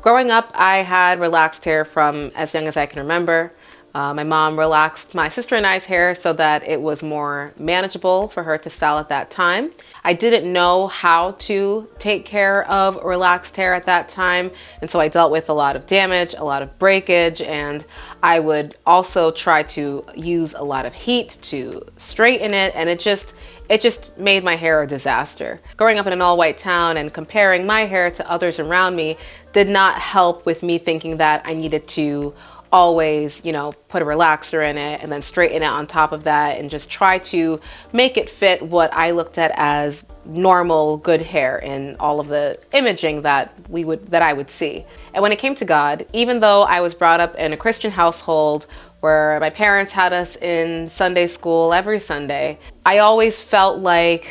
Growing up, I had relaxed hair from as young as I can remember. My mom relaxed my sister and I's hair so that it was more manageable for her to style at that time. I didn't know how to take care of relaxed hair at that time, and so I dealt with a lot of damage, a lot of breakage, and I would also try to use a lot of heat to straighten it, and it just made my hair a disaster. Growing up in an all-white town and comparing my hair to others around me did not help with me thinking that I needed to always, put a relaxer in it and then straighten it on top of that and just try to make it fit what I looked at as normal, good hair in all of the imaging that I would see. And when it came to God, even though I was brought up in a Christian household where my parents had us in Sunday school every Sunday, I always felt like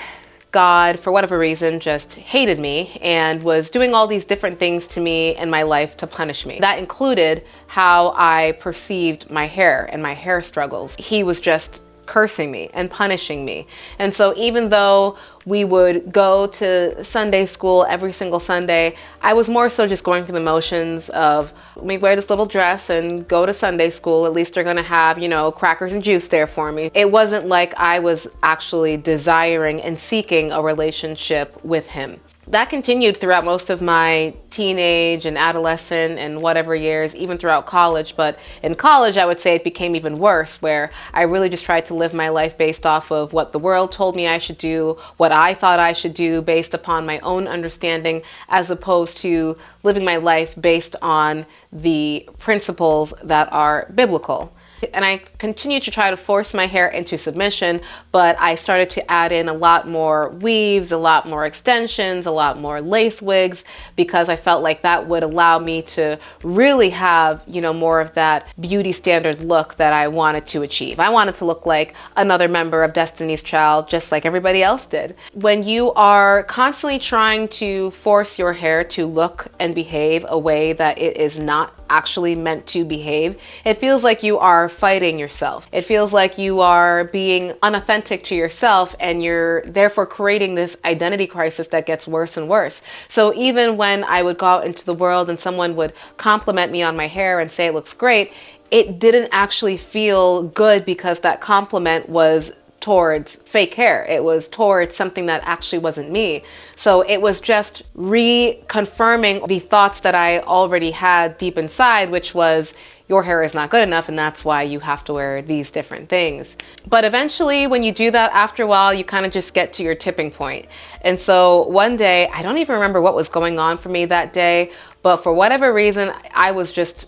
God, for whatever reason, just hated me and was doing all these different things to me in my life to punish me. That included how I perceived my hair and my hair struggles. He was just cursing me and punishing me. And so even though we would go to Sunday school every single Sunday, I was more so just going through the motions of, let me wear this little dress and go to Sunday school. At least they're gonna have, crackers and juice there for me. It wasn't like I was actually desiring and seeking a relationship with him. That continued throughout most of my teenage and adolescent and whatever years, even throughout college. But in college, I would say it became even worse, where I really just tried to live my life based off of what the world told me I should do, what I thought I should do based upon my own understanding, as opposed to living my life based on the principles that are biblical. And I continued to try to force my hair into submission, but I started to add in a lot more weaves, a lot more extensions, a lot more lace wigs, because I felt like that would allow me to really have, more of that beauty standard look that I wanted to achieve. I wanted to look like another member of Destiny's Child, just like everybody else did. When you are constantly trying to force your hair to look and behave a way that it is not actually meant to behave, it feels like you are fighting yourself. It feels like you are being unauthentic to yourself, and you're therefore creating this identity crisis that gets worse and worse. So even when I would go out into the world and someone would compliment me on my hair and say it looks great, it didn't actually feel good because that compliment was towards fake hair. It was towards something that actually wasn't me. So it was just reconfirming the thoughts that I already had deep inside, which was, your hair is not good enough, and that's why you have to wear these different things. But eventually, when you do that, after a while, you kind of just get to your tipping point. And so one day, I don't even remember what was going on for me that day, but for whatever reason, I was just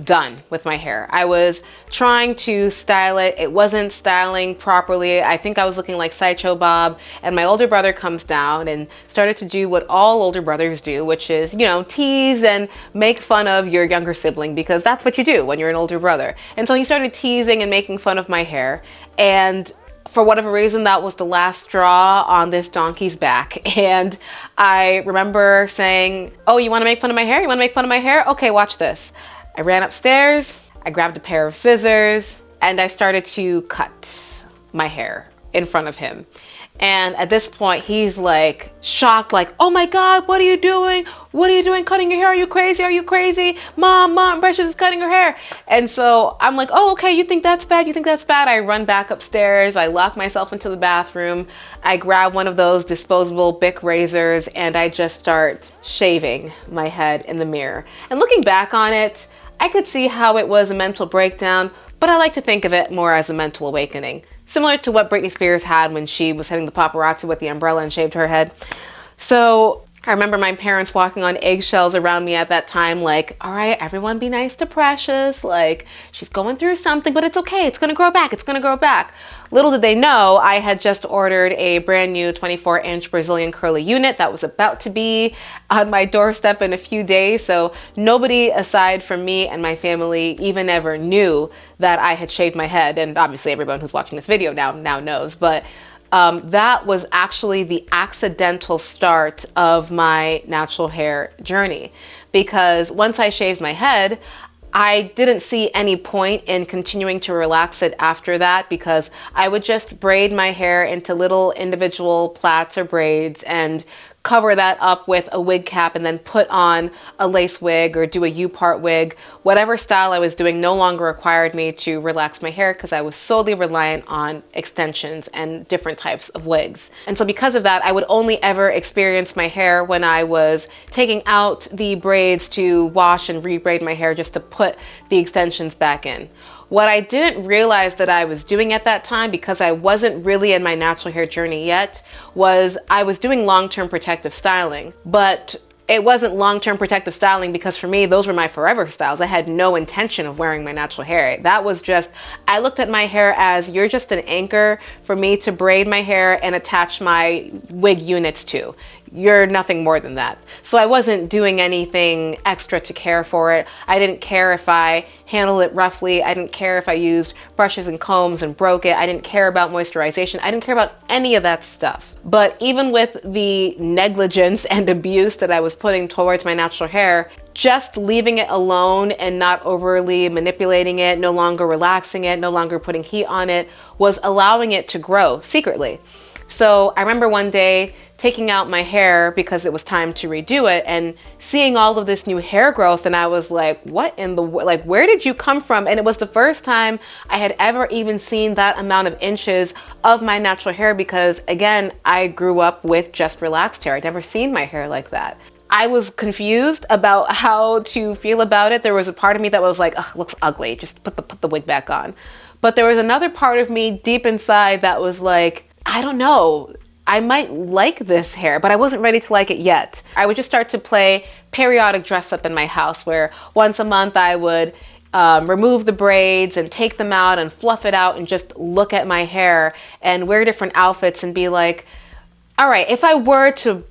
done with my hair. I was trying to style it. It wasn't styling properly. I think I was looking like Sideshow Bob, and my older brother comes down and started to do what all older brothers do, which is, tease and make fun of your younger sibling, because that's what you do when you're an older brother. And so he started teasing and making fun of my hair, and for whatever reason, that was the last straw on this donkey's back. And I remember saying, oh, you want to make fun of my hair? You want to make fun of my hair? Okay, watch this. I ran upstairs, I grabbed a pair of scissors, and I started to cut my hair in front of him. And at this point, he's like shocked, like, oh my God, what are you doing? What are you doing cutting your hair? Are you crazy? Are you crazy? Mom, Precious is cutting her hair. And so I'm like, oh, okay, you think that's bad? You think that's bad? I run back upstairs. I lock myself into the bathroom. I grab one of those disposable Bic razors, and I just start shaving my head in the mirror. And looking back on it, I could see how it was a mental breakdown, but I like to think of it more as a mental awakening. Similar to what Britney Spears had when she was hitting the paparazzi with the umbrella and shaved her head. So I remember my parents walking on eggshells around me at that time, like, all right, everyone be nice to Precious. Like, she's going through something, but it's okay. It's gonna grow back. It's gonna grow back. Little did they know, I had just ordered a brand new 24-inch Brazilian curly unit that was about to be on my doorstep in a few days. So nobody aside from me and my family even ever knew that I had shaved my head. And obviously everyone who's watching this video now knows, but that was actually the accidental start of my natural hair journey, because once I shaved my head, I didn't see any point in continuing to relax it after that, because I would just braid my hair into little individual plaits or braids and cover that up with a wig cap and then put on a lace wig or do a U-part wig. Whatever style I was doing no longer required me to relax my hair because I was solely reliant on extensions and different types of wigs. And so because of that, I would only ever experience my hair when I was taking out the braids to wash and re-braid my hair just to put the extensions back in. What I didn't realize that I was doing at that time, because I wasn't really in my natural hair journey yet, was I was doing long-term protective styling. But it wasn't long-term protective styling because for me, those were my forever styles. I had no intention of wearing my natural hair. That was just, I looked at my hair as you're just an anchor for me to braid my hair and attach my wig units to. You're nothing more than that. So I wasn't doing anything extra to care for it. I didn't care if I handled it roughly. I didn't care if I used brushes and combs and broke it. I didn't care about moisturization. I didn't care about any of that stuff. But even with the negligence and abuse that I was putting towards my natural hair, just leaving it alone and not overly manipulating it, no longer relaxing it, no longer putting heat on it, was allowing it to grow secretly. So I remember one day taking out my hair because it was time to redo it and seeing all of this new hair growth, and I was like, what in the, like, where did you come from? And it was the first time I had ever even seen that amount of inches of my natural hair because, again, I grew up with just relaxed hair. I'd never seen my hair like that. I was confused about how to feel about it. There was a part of me that was like, ugh, looks ugly, just put the wig back on. But there was another part of me deep inside that was like, I don't know, I might like this hair, but I wasn't ready to like it yet. I would just start to play periodic dress up in my house where once a month I would remove the braids and take them out and fluff it out and just look at my hair and wear different outfits and be like, all right, if I were to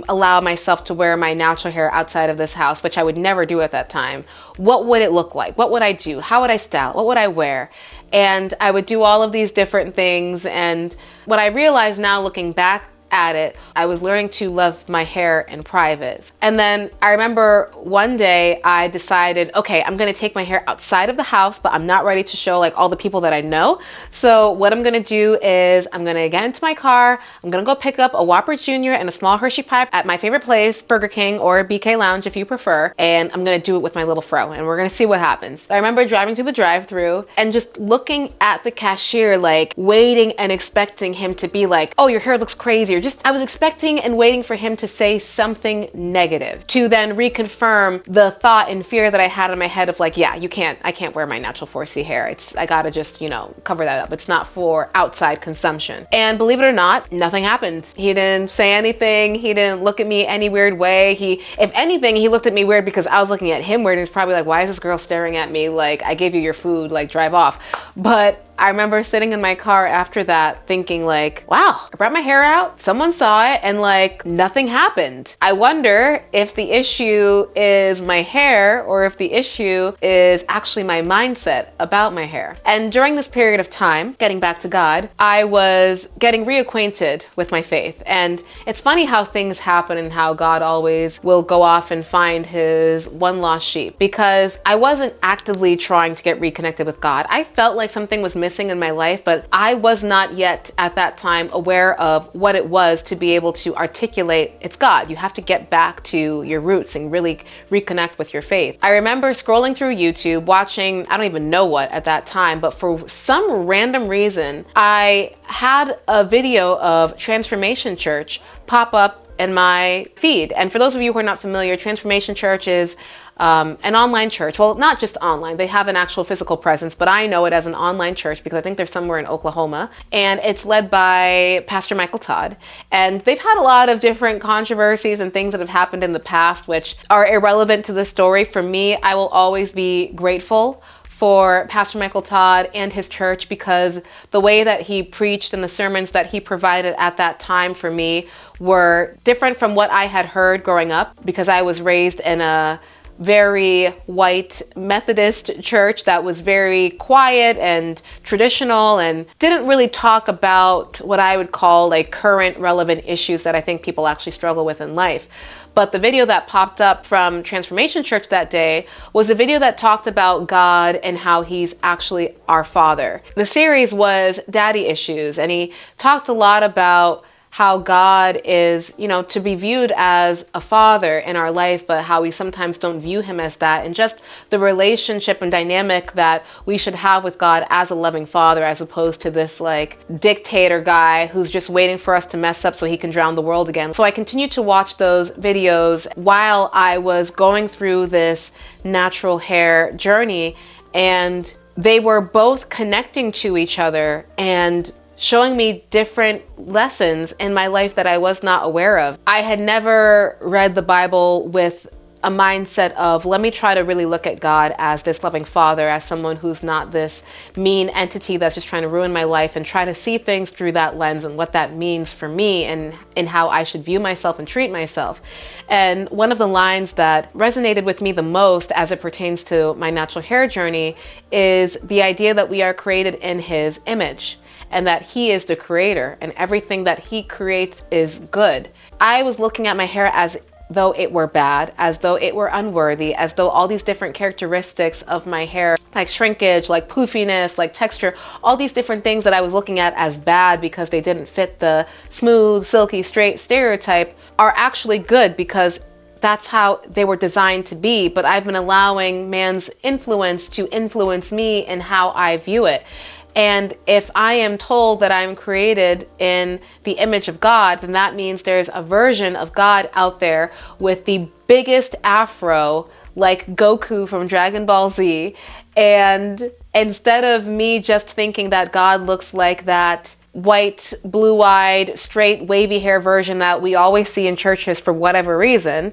allow myself to wear my natural hair outside of this house, which I would never do at that time, what would it look like? What would I do? How would I style? What would I wear? And I would do all of these different things. And what I realize now looking back at it, I was learning to love my hair in private. And then I remember one day I decided, okay, I'm gonna take my hair outside of the house, but I'm not ready to show like all the people that I know. So what I'm gonna do is I'm gonna get into my car, I'm gonna go pick up a Whopper Jr. and a small Hershey pie at my favorite place, Burger King or BK Lounge if you prefer, and I'm gonna do it with my little fro and we're gonna see what happens. I remember driving to the drive-thru and just looking at the cashier, like waiting and expecting him to be like, oh, your hair looks crazy. I was expecting and waiting for him to say something negative to then reconfirm the thought and fear that I had in my head of like, yeah, I can't wear my natural 4C hair. I gotta just, cover that up. It's not for outside consumption. And believe it or not, nothing happened. He didn't say anything. He didn't look at me any weird way. If anything, he looked at me weird because I was looking at him weird and he's probably like, why is this girl staring at me? Like, I gave you your food, like drive off. But I remember sitting in my car after that thinking like, wow, I brought my hair out, someone saw it, and like nothing happened. I wonder if the issue is my hair or if the issue is actually my mindset about my hair. And during this period of time, getting back to God, I was getting reacquainted with my faith. And it's funny how things happen and how God always will go off and find his one lost sheep, because I wasn't actively trying to get reconnected with God. I felt like something was missing in my life, but I was not yet at that time aware of what it was to be able to articulate it's God. You have to get back to your roots and really reconnect with your faith. I remember scrolling through YouTube, watching, I don't even know what at that time, but for some random reason, I had a video of Transformation Church pop up in my feed. And for those of you who are not familiar, Transformation Church is an online church. Well, not just online, they have an actual physical presence, but I know it as an online church because I think they're somewhere in Oklahoma, and it's led by Pastor Michael Todd. And they've had a lot of different controversies and things that have happened in the past, which are irrelevant to the story. For me, I will always be grateful for Pastor Michael Todd and his church because the way that he preached and the sermons that he provided at that time for me were different from what I had heard growing up, because I was raised in a very white Methodist church that was very quiet and traditional and didn't really talk about what I would call like current relevant issues that I think people actually struggle with in life. But the video that popped up from Transformation Church that day was a video that talked about God and how he's actually our Father. The series was Daddy Issues, and he talked a lot about how God is, to be viewed as a father in our life, but how we sometimes don't view him as that, and just the relationship and dynamic that we should have with God as a loving father, as opposed to this like dictator guy who's just waiting for us to mess up so he can drown the world again. So I continued to watch those videos while I was going through this natural hair journey, and they were both connecting to each other and showing me different lessons in my life that I was not aware of. I had never read the Bible with a mindset of, let me try to really look at God as this loving father, as someone who's not this mean entity that's just trying to ruin my life, and try to see things through that lens and what that means for me and how I should view myself and treat myself. And one of the lines that resonated with me the most as it pertains to my natural hair journey is the idea that we are created in his image, and that he is the creator and everything that he creates is good. I was looking at my hair as though it were bad, as though it were unworthy, as though all these different characteristics of my hair, like shrinkage, like poofiness, like texture, all these different things that I was looking at as bad because they didn't fit the smooth, silky, straight stereotype, are actually good because that's how they were designed to be. But I've been allowing man's influence to influence me in how I view it. And if I am told that I'm created in the image of God, then that means there's a version of God out there with the biggest afro, like Goku from Dragon Ball Z. And instead of me just thinking that God looks like that white, blue-eyed, straight, wavy hair version that we always see in churches for whatever reason,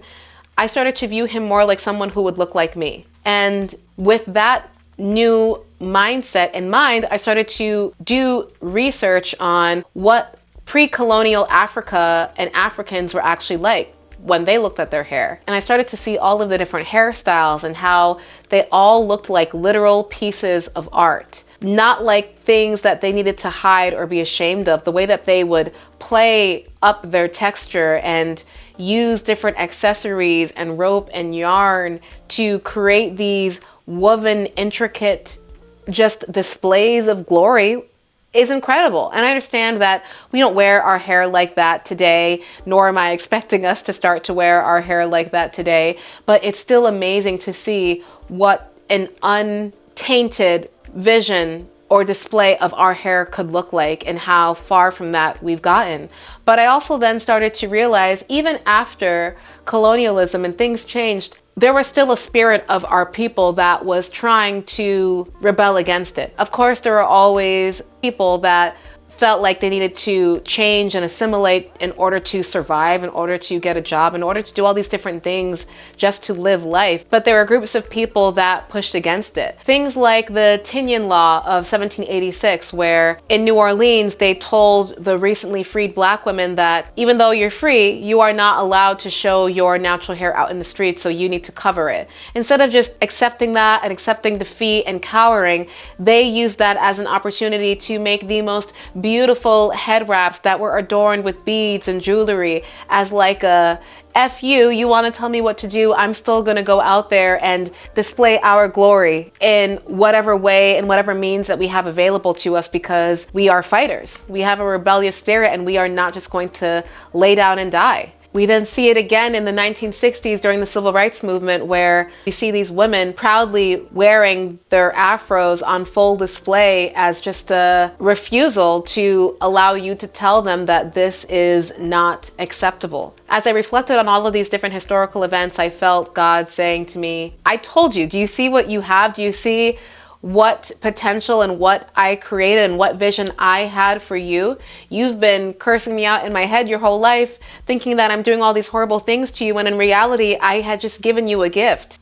I started to view him more like someone who would look like me. And with that new mindset in mind, I started to do research on what pre-colonial Africa and Africans were actually like when they looked at their hair. And I started to see all of the different hairstyles and how they all looked like literal pieces of art, not like things that they needed to hide or be ashamed of. The way that they would play up their texture and use different accessories and rope and yarn to create these woven, intricate, just displays of glory is incredible. And I understand that we don't wear our hair like that today, nor am I expecting us to start to wear our hair like that today, but it's still amazing to see what an untainted vision or display of our hair could look like and how far from that we've gotten. But I also then started to realize, even after colonialism and things changed, there was still a spirit of our people that was trying to rebel against it. Of course, there are always people that felt like they needed to change and assimilate in order to survive, in order to get a job, in order to do all these different things just to live life. But there were groups of people that pushed against it. Things like the Tinyon Law of 1786, where in New Orleans, they told the recently freed Black women that even though you're free, you are not allowed to show your natural hair out in the street, so you need to cover it. Instead of just accepting that and accepting defeat and cowering, they used that as an opportunity to make the most beautiful head wraps that were adorned with beads and jewelry as like a F you want to tell me what to do, I'm still going to go out there and display our glory in whatever way and whatever means that we have available to us, because we are fighters. We have a rebellious spirit and we are not just going to lay down and die. We then see it again in the 1960s during the Civil Rights Movement, where you see these women proudly wearing their afros on full display as just a refusal to allow you to tell them that this is not acceptable. As I reflected on all of these different historical events, I felt God saying to me, I told you, do you see what you have? Do you see what potential and what I created and what vision I had for you? You've been cursing me out in my head your whole life, thinking that I'm doing all these horrible things to you, when in reality, I had just given you a gift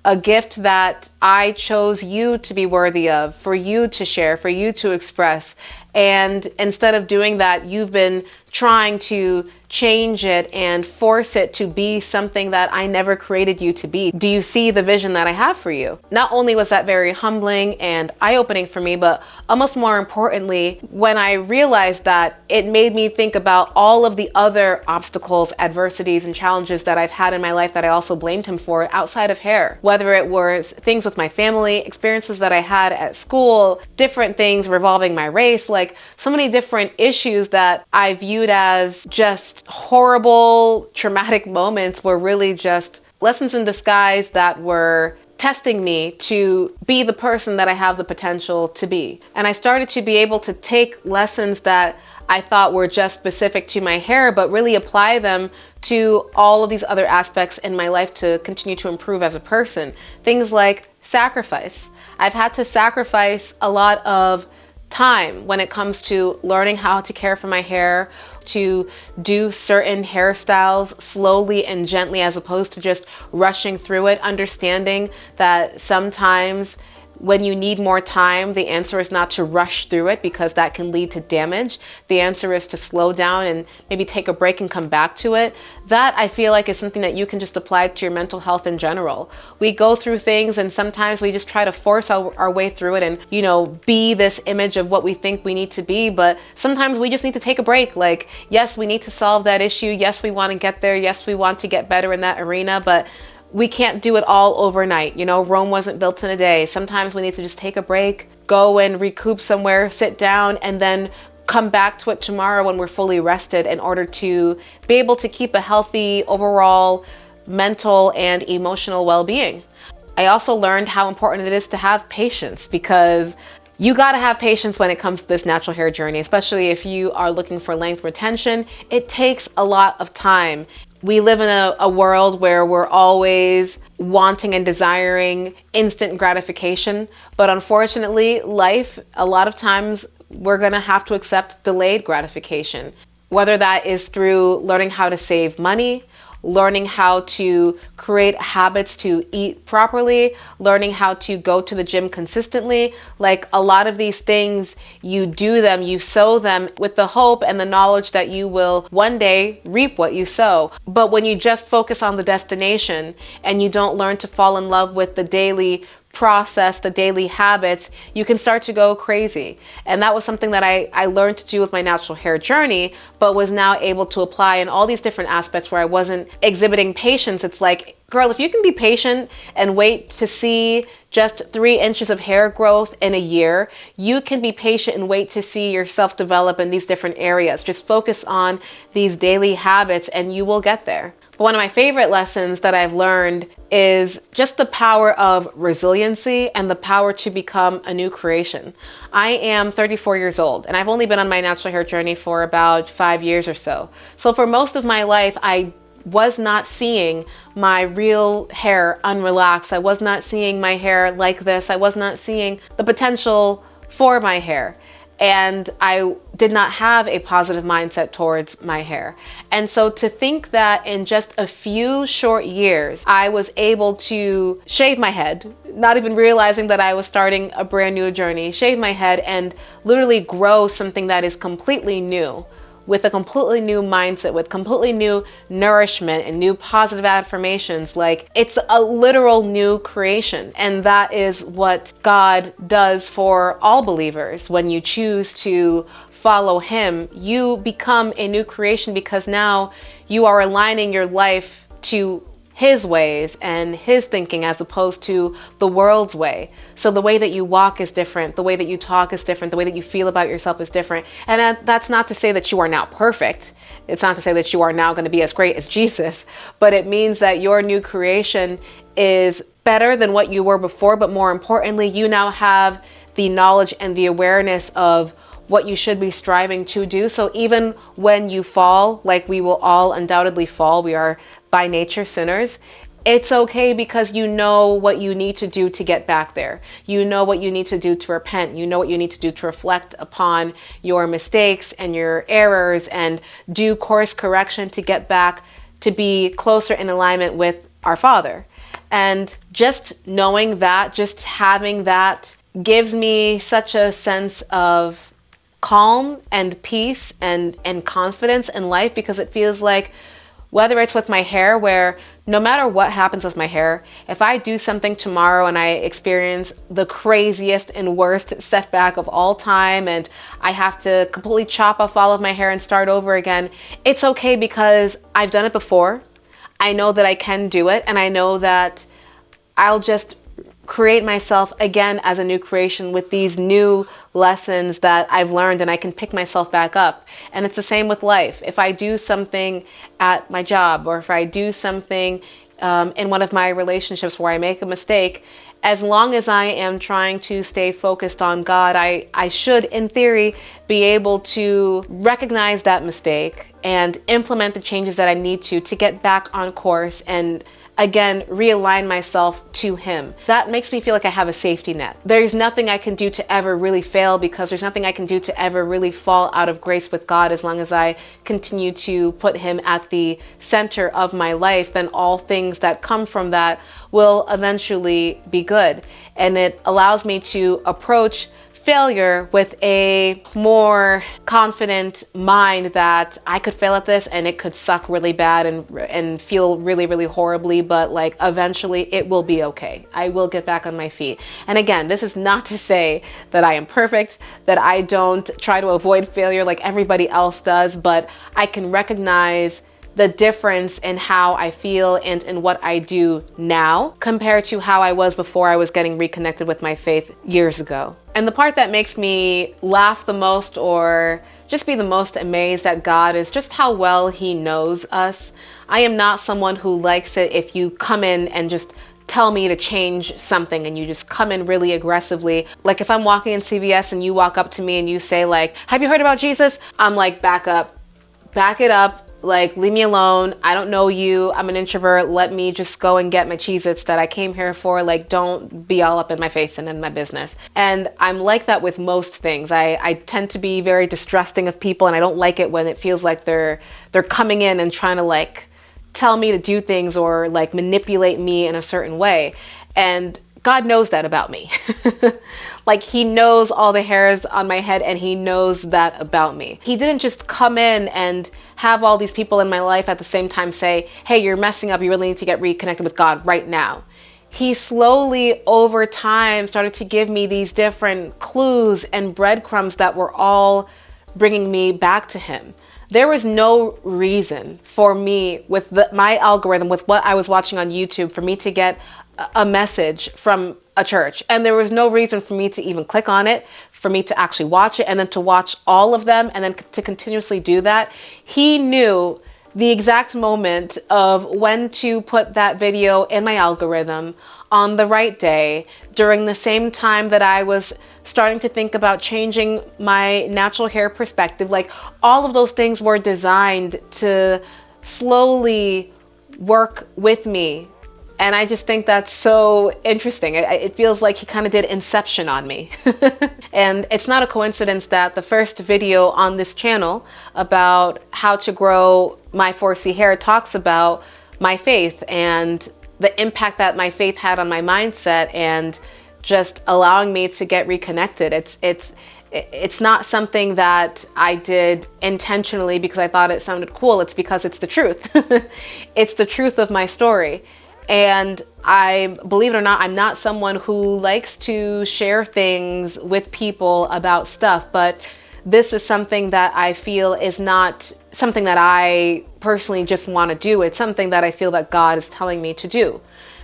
that I chose you to be worthy of, for you to share, for you to express. And instead of doing that, you've been trying to change it and force it to be something that I never created you to be. Do you see the vision that I have for you? Not only was that very humbling and eye-opening for me, but almost more importantly, when I realized that, it made me think about all of the other obstacles, adversities, and challenges that I've had in my life that I also blamed him for outside of hair. Whether it was things with my family, experiences that I had at school, different things revolving my race, like so many different issues that I viewed viewed as just horrible, traumatic moments were really just lessons in disguise that were testing me to be the person that I have the potential to be. And I started to be able to take lessons that I thought were just specific to my hair, but really apply them to all of these other aspects in my life to continue to improve as a person. Things like sacrifice. I've had to sacrifice a lot of time when it comes to learning how to care for my hair, to do certain hairstyles slowly and gently as opposed to just rushing through it, understanding that sometimes when you need more time, the answer is not to rush through it because that can lead to damage. The answer is to slow down and maybe take a break and come back to it. That I feel like is something that you can just apply to your mental health in general. We go through things and sometimes we just try to force our way through it and, be this image of what we think we need to be. But sometimes we just need to take a break. Like, yes, we need to solve that issue. Yes, we want to get there. Yes, we want to get better in that arena. But we can't do it all overnight. Rome wasn't built in a day. Sometimes we need to just take a break, go and recoup somewhere, sit down, and then come back to it tomorrow when we're fully rested in order to be able to keep a healthy overall mental and emotional well-being. I also learned how important it is to have patience because you gotta have patience when it comes to this natural hair journey, especially if you are looking for length retention. It takes a lot of time. We live in a world where we're always wanting and desiring instant gratification, but unfortunately, life, a lot of times, we're gonna have to accept delayed gratification, whether that is through learning how to save money, learning how to create habits to eat properly, learning how to go to the gym consistently. Like a lot of these things, you do them, you sow them with the hope and the knowledge that you will one day reap what you sow. But when you just focus on the destination and you don't learn to fall in love with the daily process, the daily habits, you can start to go crazy. And that was something that I learned to do with my natural hair journey, but was now able to apply in all these different aspects where I wasn't exhibiting patience. It's like, girl, if you can be patient and wait to see just 3 inches of hair growth in a year, you can be patient and wait to see yourself develop in these different areas. Just focus on these daily habits and you will get there. But one of my favorite lessons that I've learned is just the power of resiliency and the power to become a new creation. I am 34 years old and I've only been on my natural hair journey for about 5 years or so. So for most of my life, I was not seeing my real hair unrelaxed. I was not seeing my hair like this. I was not seeing the potential for my hair. And I did not have a positive mindset towards my hair. And so to think that in just a few short years, I was able to shave my head, not even realizing that I was starting a brand new journey, shave my head and literally grow something that is completely new, with a completely new mindset, with completely new nourishment and new positive affirmations. Like, it's a literal new creation. And that is what God does for all believers. When you choose to follow Him, you become a new creation because now you are aligning your life to His ways and His thinking as opposed to the world's way. So the way that you walk is different, the way that you talk is different, the way that you feel about yourself is different. And that's not to say that you are now perfect. It's not to say that you are now going to be as great as Jesus, but it means that your new creation is better than what you were before, but more importantly, you now have the knowledge and the awareness of what you should be striving to do. So even when you fall, like we will all undoubtedly fall, we are by nature sinners, it's okay because you know what you need to do to get back there. You know what you need to do to repent. You know what you need to do to reflect upon your mistakes and your errors and do course correction to get back to be closer in alignment with our Father. And just knowing that, just having that gives me such a sense of calm and peace and confidence in life, because it feels like, whether it's with my hair, where no matter what happens with my hair, if I do something tomorrow and I experience the craziest and worst setback of all time and I have to completely chop off all of my hair and start over again, it's okay because I've done it before. I know that I can do it, and I know that I'll just create myself again as a new creation with these new lessons that I've learned, and I can pick myself back up. And it's the same with life. If I do something at my job, or if I do something in one of my relationships where I make a mistake, as long as I am trying to stay focused on God, I should, in theory, be able to recognize that mistake and implement the changes that I need to get back on course and again, realign myself to Him. That makes me feel like I have a safety net. There's nothing I can do to ever really fail, because there's nothing I can do to ever really fall out of grace with God. As long as I continue to put Him at the center of my life, then all things that come from that will eventually be good. And it allows me to approach failure with a more confident mind that I could fail at this and it could suck really bad and feel really, really horribly, but like eventually it will be okay. I will get back on my feet. And again, this is not to say that I am perfect, that I don't try to avoid failure like everybody else does, but I can recognize the difference in how I feel and in what I do now compared to how I was before I was getting reconnected with my faith years ago. And the part that makes me laugh the most or just be the most amazed at God is just how well He knows us. I am not someone who likes it if you come in and just tell me to change something and you just come in really aggressively. Like if I'm walking in CVS and you walk up to me and you say like, "Have you heard about Jesus?" I'm like, back up, back it up. Like, leave me alone. I don't know you. I'm an introvert. Let me just go and get my Cheez-Its that I came here for. Like, don't be all up in my face and in my business. And I'm like that with most things. I tend to be very distrusting of people, and I don't like it when it feels like they're coming in and trying to like tell me to do things or like manipulate me in a certain way. And God knows that about me. Like, He knows all the hairs on my head, and He knows that about me. He didn't just come in and have all these people in my life at the same time say, "Hey, you're messing up. You really need to get reconnected with God right now." He slowly, over time, started to give me these different clues and breadcrumbs that were all bringing me back to Him. There was no reason for me with my algorithm, with what I was watching on YouTube, for me to get a message from a church. And there was no reason for me to even click on it, for me to actually watch it, and then to watch all of them, and then to continuously do that. He knew the exact moment of when to put that video in my algorithm on the right day, during the same time that I was starting to think about changing my natural hair perspective. Like, all of those things were designed to slowly work with me. And I just think that's so interesting. It feels like He kind of did Inception on me. And it's not a coincidence that the first video on this channel about how to grow my 4C hair talks about my faith and the impact that my faith had on my mindset and just allowing me to get reconnected. It's not something that I did intentionally because I thought it sounded cool. It's because it's the truth. It's the truth of my story. And I, believe it or not, I'm not someone who likes to share things with people about stuff, but this is something that I feel is not something that I personally just want to do. It's something that I feel that God is telling me to do,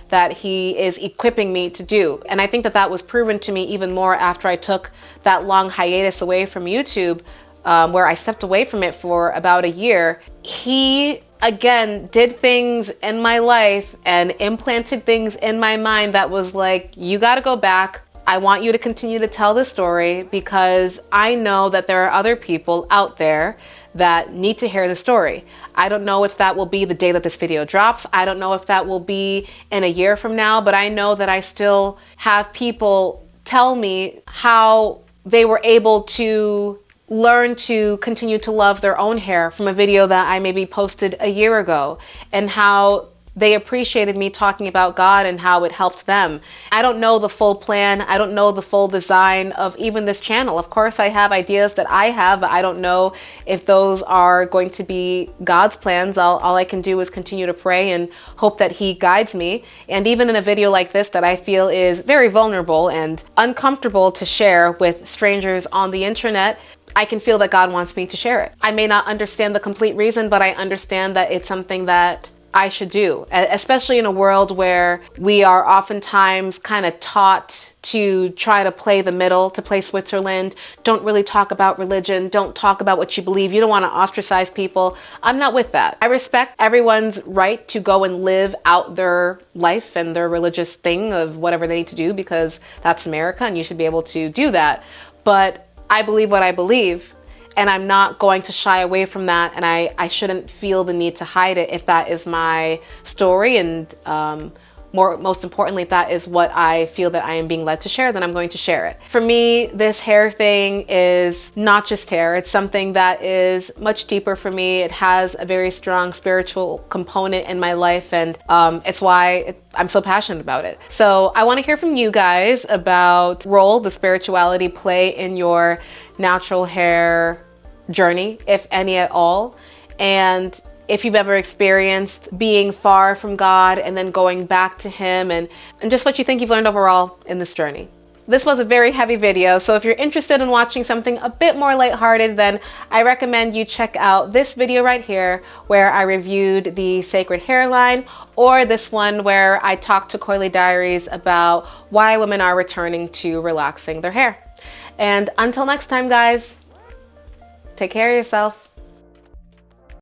that He is equipping me to do. And I think that that was proven to me even more after I took that long hiatus away from YouTube, where I stepped away from it for about a year. He again did things in my life and implanted things in my mind that was like, you got to go back. I want you to continue to tell the story, because I know that there are other people out there that need to hear the story. I don't know if that will be the day that this video drops. I don't know if that will be in a year from now, but I know that I still have people tell me how they were able to learn to continue to love their own hair from a video that I maybe posted a year ago, and how they appreciated me talking about God and how it helped them. I don't know the full plan. I don't know the full design of even this channel. Of course, I have ideas that I have, but I don't know if those are going to be God's plans. All I can do is continue to pray and hope that He guides me. And even in a video like this that I feel is very vulnerable and uncomfortable to share with strangers on the internet, I can feel that God wants me to share it. I may not understand the complete reason, but I understand that it's something that I should do, especially in a world where we are oftentimes kind of taught to try to play the middle, to play Switzerland. Don't really talk about religion. Don't talk about what you believe. You don't want to ostracize people. I'm not with that. I respect everyone's right to go and live out their life and their religious thing of whatever they need to do, because that's America and you should be able to do that. But I believe what I believe, and I'm not going to shy away from that, and I shouldn't feel the need to hide it if that is my story, and most importantly, if that is what I feel that I am being led to share, then I'm going to share it. For me, this hair thing is not just hair. It's something that is much deeper for me. It has a very strong spiritual component in my life, and it's why I'm so passionate about it. So I want to hear from you guys about role the spirituality play in your natural hair journey, if any at all, and if you've ever experienced being far from God and then going back to Him, and just what you think you've learned overall in this journey. This was a very heavy video, so if you're interested in watching something a bit more lighthearted, then I recommend you check out this video right here where I reviewed the Sacred Hairline, or this one where I talked to Coily Diaries about why women are returning to relaxing their hair. And until next time, guys, take care of yourself.